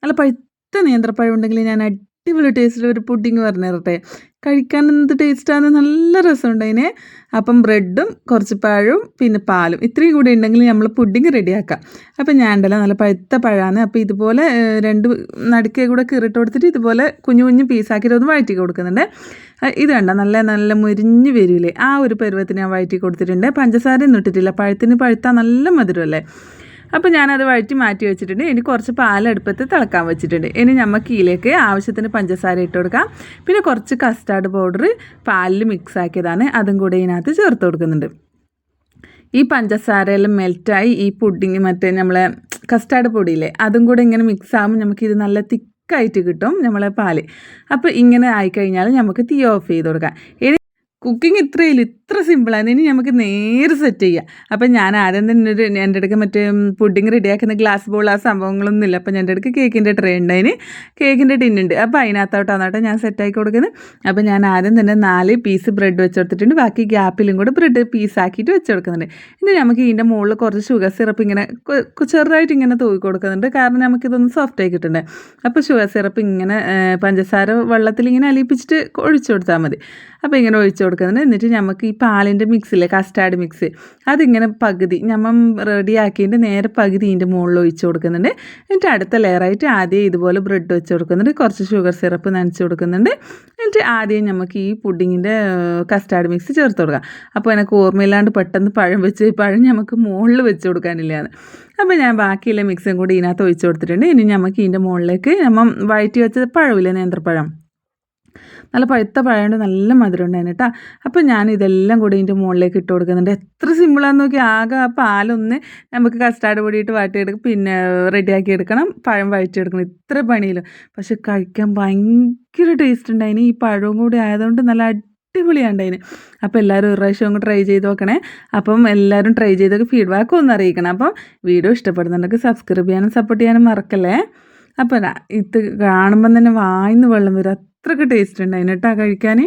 നല്ല പഴുത്ത നേന്ത്രപ്പഴം ഉണ്ടെങ്കിൽ ഞാൻ അടിപൊളി ടേസ്റ്റിൽ ഒരു പുഡിങ് പറഞ്ഞു തരട്ടെ. കഴിക്കാൻ എന്ത് ടേസ്റ്റാണ്, നല്ല രസമുണ്ട് അതിന്. അപ്പം ബ്രെഡും കുറച്ച് പഴവും പിന്നെ പാലും ഇത്രയും കൂടി ഉണ്ടെങ്കിൽ നമ്മൾ പുഡിങ് റെഡിയാക്കാം. അപ്പം ഞാൻ ഉണ്ടല്ലോ നല്ല പഴുത്ത പഴമാണ്. അപ്പോൾ ഇതുപോലെ രണ്ട് നടുക്കേ കൂടെ കീറിട്ട് കൊടുത്തിട്ട് ഇതുപോലെ കുഞ്ഞു കുഞ്ഞു പീസാക്കിയിട്ട് ഒന്ന് വഴറ്റി കൊടുക്കുന്നുണ്ട്. ഇത് കണ്ട നല്ല നല്ല മുരിഞ്ഞ് വരില്ലേ, ആ ഒരു പരുവത്തിന് ഞാൻ വഴറ്റി കൊടുത്തിട്ടുണ്ട്. പഞ്ചസാരയൊന്നും ഇട്ടിട്ടില്ല, പഴത്തിന് പഴുത്താൽ നല്ല മധുരമല്ലേ. അപ്പോൾ ഞാനത് വഴറ്റി മാറ്റി വെച്ചിട്ടുണ്ട്. ഇനി കുറച്ച് പാലെടുപ്പത്ത് തിളക്കാൻ വെച്ചിട്ടുണ്ട്. ഇനി നമുക്ക് ഇതിലേക്ക് ആവശ്യത്തിന് പഞ്ചസാര ഇട്ട് കൊടുക്കാം. പിന്നെ കുറച്ച് കസ്റ്റാർഡ് പൗഡർ പാലിൽ മിക്സ് ആക്കിയതാണ്, അതും കൂടെ ഇതിനകത്ത് ചേർത്ത് കൊടുക്കുന്നുണ്ട്. ഈ പഞ്ചസാരയെല്ലാം മെൽറ്റായി ഈ പുഡിങ് മറ്റേ നമ്മളെ കസ്റ്റാർഡ് പൊടിയില്ലേ അതും കൂടെ ഇങ്ങനെ മിക്സ് ആകുമ്പോൾ നമുക്കിത് നല്ല തിക്കായിട്ട് കിട്ടും നമ്മളെ പാല്. അപ്പോൾ ഇങ്ങനെ ആയിക്കഴിഞ്ഞാൽ നമുക്ക് തീ ഓഫ് ചെയ്ത് കൊടുക്കാം. കുക്കിംഗ് ഇത്ര സിമ്പിളാണ്. ഇനി നമുക്ക് നേരെ സെറ്റ് ചെയ്യാം. അപ്പം ഞാൻ ആദ്യം തന്നെ എൻ്റെ അടുക്ക് മറ്റേ പുഡിങ് റെഡിയാക്കുന്ന ഗ്ലാസ് ബോൾ ആ സംഭവങ്ങളൊന്നും ഇല്ല. അപ്പം എൻ്റെ അടുക്ക് കേക്കിൻ്റെ ട്രേ ഉണ്ടായിന്, കേക്കിൻ്റെ ടിന്നുണ്ട്. അപ്പോൾ അതിനകത്തോട്ടാന്നോട്ടെ ഞാൻ സെറ്റാക്കി കൊടുക്കുന്നത്. അപ്പോൾ ഞാൻ ആദ്യം തന്നെ 4 പീസ് ബ്രെഡ് വെച്ച് കൊടുത്തിട്ടുണ്ട്. ബാക്കി ഗ്യാപ്പിലും കൂടെ ബ്രെഡ് പീസാക്കിയിട്ട് വെച്ച് കൊടുക്കുന്നുണ്ട്. ഇനി നമുക്ക് ഇതിൻ്റെ മുകളിൽ കുറച്ച് ഷുഗർ സിറപ്പ് ഇങ്ങനെ ചെറുതായിട്ട് ഇങ്ങനെ തൂക്കി കൊടുക്കുന്നുണ്ട്, കാരണം നമുക്കിതൊന്ന് സോഫ്റ്റ് ആയി കിട്ടണ്ടേ. അപ്പോൾ ഷുഗർ സിറപ്പ് ഇങ്ങനെ പഞ്ചസാര വെള്ളത്തിൽ ഇങ്ങനെ അലിയിപ്പിച്ചിട്ട് ഒഴിച്ചു കൊടുത്താൽ മതി. അപ്പോൾ ഇങ്ങനെ ഒഴിച്ചു കൊടുക്കുന്നുണ്ട്. എന്നിട്ട് നമുക്ക് ഈ പാലിൻ്റെ മിക്സില്ലേ, കസ്റ്റാർഡ് മിക്സ്, അതിങ്ങനെ പകുതി നമ്മൾ റെഡിയാക്കിയിട്ട് നേരെ പകുതി ഇതിൻ്റെ മുകളിൽ ഒഴിച്ച് കൊടുക്കുന്നുണ്ട്. എന്നിട്ട് അടുത്ത ലെയറായിട്ട് ആദ്യം ഇതുപോലെ ബ്രെഡ് വെച്ച് കൊടുക്കുന്നുണ്ട്, കുറച്ച് ഷുഗർ സിറപ്പ് നനച്ച് കൊടുക്കുന്നുണ്ട്. എന്നിട്ട് ആദ്യം നമുക്ക് ഈ പുഡിങ്ങിൻ്റെ കസ്റ്റാർഡ് മിക്സ് ചേർത്ത് കൊടുക്കാം. അപ്പോൾ എനിക്ക് ഓർമ്മയില്ലാണ്ട് പെട്ടെന്ന് പഴം നമുക്ക് മുകളിൽ വെച്ച് കൊടുക്കാനില്ലാന്ന്. അപ്പോൾ ഞാൻ ബാക്കിയുള്ള മിക്സും കൂടി ഇതിനകത്ത് ഒഴിച്ച് കൊടുത്തിട്ടുണ്ട്. ഇനി നമുക്ക് ഇതിൻ്റെ മുകളിലേക്ക് നമ്മൾ വഴറ്റി വെച്ച പഴമില്ലേ, നേന്ത്രപ്പഴം, നല്ല പഴുത്ത പഴമുണ്ട്, നല്ല മധുരം ഉണ്ടായിരുന്നു കേട്ടോ. അപ്പോൾ ഞാൻ ഇതെല്ലാം കൂടി ഇതിൻ്റെ മുകളിലേക്ക് ഇട്ട് കൊടുക്കുന്നുണ്ട്. എത്ര സിമ്പിളാണെന്ന് നോക്കി. ആകെ ആ പാലൊന്ന് നമുക്ക് കസ്റ്റാർഡ് പൊടിയിട്ട് വാട്ടിയെടുക്കും, പിന്നെ റെഡിയാക്കി എടുക്കണം, പഴം വഴറ്റിയെടുക്കണം, ഇത്ര പണിയിലും. പക്ഷെ കഴിക്കാൻ ഭയങ്കര ടേസ്റ്റ് ഉണ്ടായിന്. ഈ പഴവും കൂടി ആയതുകൊണ്ട് നല്ല അടിപൊളിയാണ്ടതിന്. അപ്പോൾ എല്ലാവരും ഒരു പ്രാവശ്യം അങ്ങ് ട്രൈ ചെയ്ത് നോക്കണേ. അപ്പം എല്ലാവരും ട്രൈ ചെയ്തൊക്കെ ഫീഡ്ബാക്ക് ഒന്ന് അറിയിക്കണം. അപ്പം വീഡിയോ ഇഷ്ടപ്പെടുന്നുണ്ടെങ്കിൽ സബ്സ്ക്രൈബ് ചെയ്യാനും സപ്പോർട്ട് ചെയ്യാനും മറക്കല്ലേ. അപ്പോൾ ഇത് കാണുമ്പം തന്നെ വായിന്ന് വെള്ളം വരും, അത്രയ്ക്ക് ടേസ്റ്റ് ഉണ്ട് അതിന് കേട്ടോ കഴിക്കാൻ.